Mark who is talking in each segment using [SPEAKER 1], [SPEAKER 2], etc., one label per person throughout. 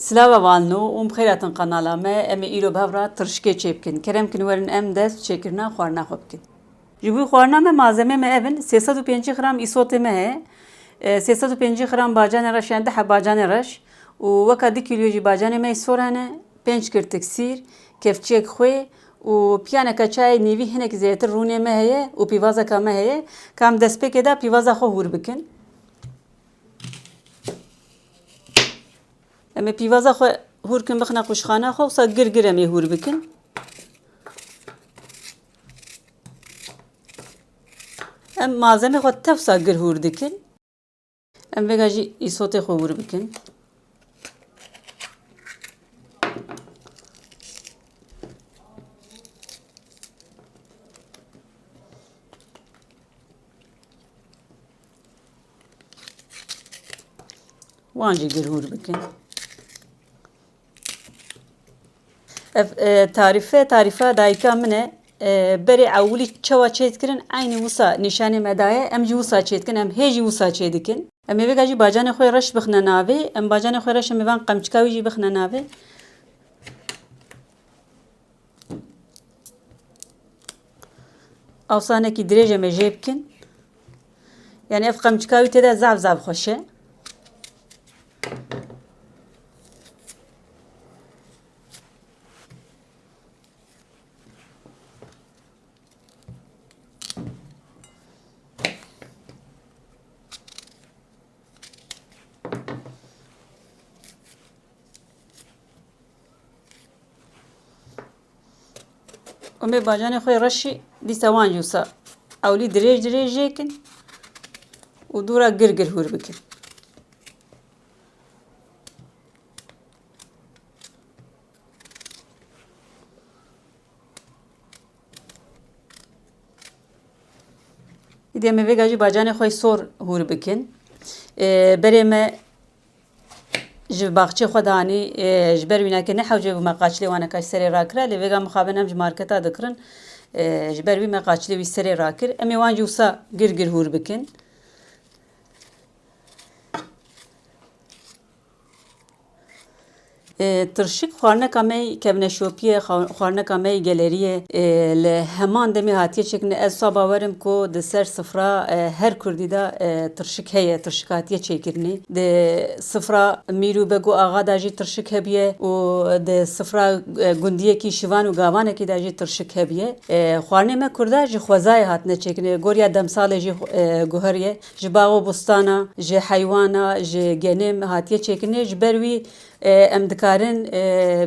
[SPEAKER 1] Slava valno bxêratin qenala me em ê îro bevra tirşikê çêbikin. Kerem kin werin em dest çêkirina xwarina xwe bikin. Ji bo xwarina me malzeme me ev in 350 gram îsotê me heye. 350 gram bacanê reş yan 10 bacanê reş û weka 2 kilo jî bacanê me sor hene 5 kirtik sîr, kevçiyek xwe û piyaneka çayê nîvî hinek zêtir rûnê me heye û pîvazeka me heye. Kam destpêkê de pîvaza xwe hûr bikin. Em ê pîvaza xwe hûr kin bixine qûşxana xwe wisa gir gir em ê hûr bikin. Em malzeme xwe tewsa gir hûr dikin. Em vêga jî îsotê xwe hûr bikin. Wan jî gir hûr bikin. Ev tarifa dayika min e berê ewilî çawa çêdikirin aynî wisa nîşanê me daye em jî wisa çêdikin em hê jî wisa çêdikin. Em ê vêga jî bacanê xwe reş bixine navê em bacanê xwe reş em ê van qemçika wî jî bixine navê. Awsanekî dirêj em ê jê bikin. Yani ev qemçika wî têde zav zav xweş e. Em ê bacanê xwe reşî dîsa wan jî wisa ewlî dirêj dirêj jêkin û dûra gir gir hûr bikin. Îdî em ê vêga jî bacanê xwe sor hûr bikin. Berê me ji baxçê xwe danî ji ber wînekê nehewce me qaçilê wan ka ji serê rakira lê vêga mixabin em ji marketa dikirin ji ber wî me qaçilê wî serê rakir. Em ê wan jî wisa gir gir hûr bikin. Tirşik xwarineka me kevneşopî ye, xwarineka me gelerî ye. Li heman demê hatiye çêkirin ez sa bawerim ku di ser sifra her Kurdî de tirşik heye, tirşik hatiye çêkirinê. Di sifra Mîrûbeg û Axa de jî tirşik hebiye û di sifra gundiyekî şivan û gavanekî de jî tirşik hebiye. Xwarinê me Kurda ji xwezayê hatine çêkirin. Goriya demsalê jî guher ye. Ji bax û bostana, ji heywana, ji genê hatiye çêkirinê ji ber wî em dikarin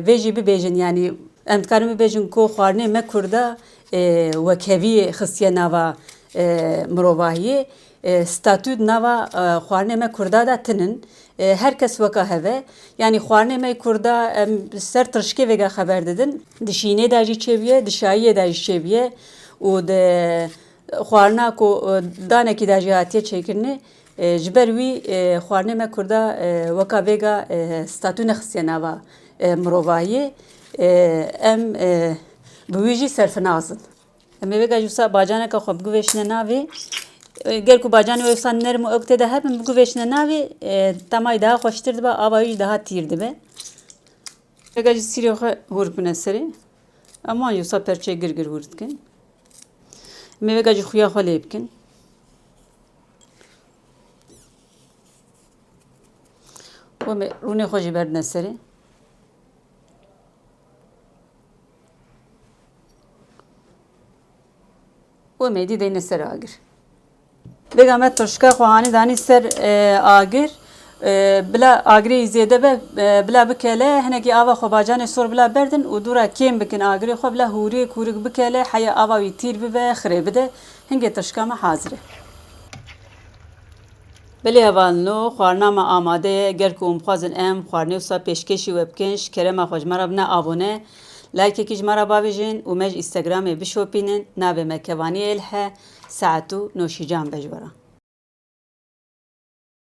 [SPEAKER 1] vê jî bibêjin yani em dikarin bibêjin ku xwarinê me Kurda wekeviyê xistiye nava mirovahiyê statû nava xwarinê me Kurda de tinin. Herkes weka heve. Yani xwarinê me Kurda em ser tirşikê vêga xeber didin. Di şînê de jî çêbiye, di şayiyê de jî çêbiye û di xwarina ku danekî de jî hatiye çêkirinê ji ber wî xwarinê me Kurda weka vêga statû nexistiye nava mirovahiyê em bi wî jî serfinazin. Em ê vêga jî wisa bacaneka xwe biguvêşine navê. Gel ku bacanê wê wisa nerm û ew tê de hebin biguvêşine navê temayî daha xweştir dibe ava wî jî daha tîr dibe. Vêga jî sîrê xwe hûr bikine serê. Em wan jî wisa perçê gir gir hûr dikin. Em ê vêga jî xuya xwe lê bikin. Rûnê xwe jî berdine serê. û em ê dî deyne ser agir. Vêga me tirşika xwe hanî danî ser agir. Bila agirê zêde be bila bikele hinekî ava xwe bacanê sor bila berdin û dûra kêm bikin agirê xwe bila hûrê kûrik bikele heya ava wî tîr bibe xirê bide. Hingê tirşika me hazir e. Belê hevalino xwarina me amade ye. Gel ku em dixwazin em xwarinê wisa pêşkêşî we bikin ji kerema xwe ji me re bine abone. Likeekî ji me re bavêjin û me ji Instagramê bişopînin. Navê me Kevaniyê il he. Saet û noşîcan be ji we re.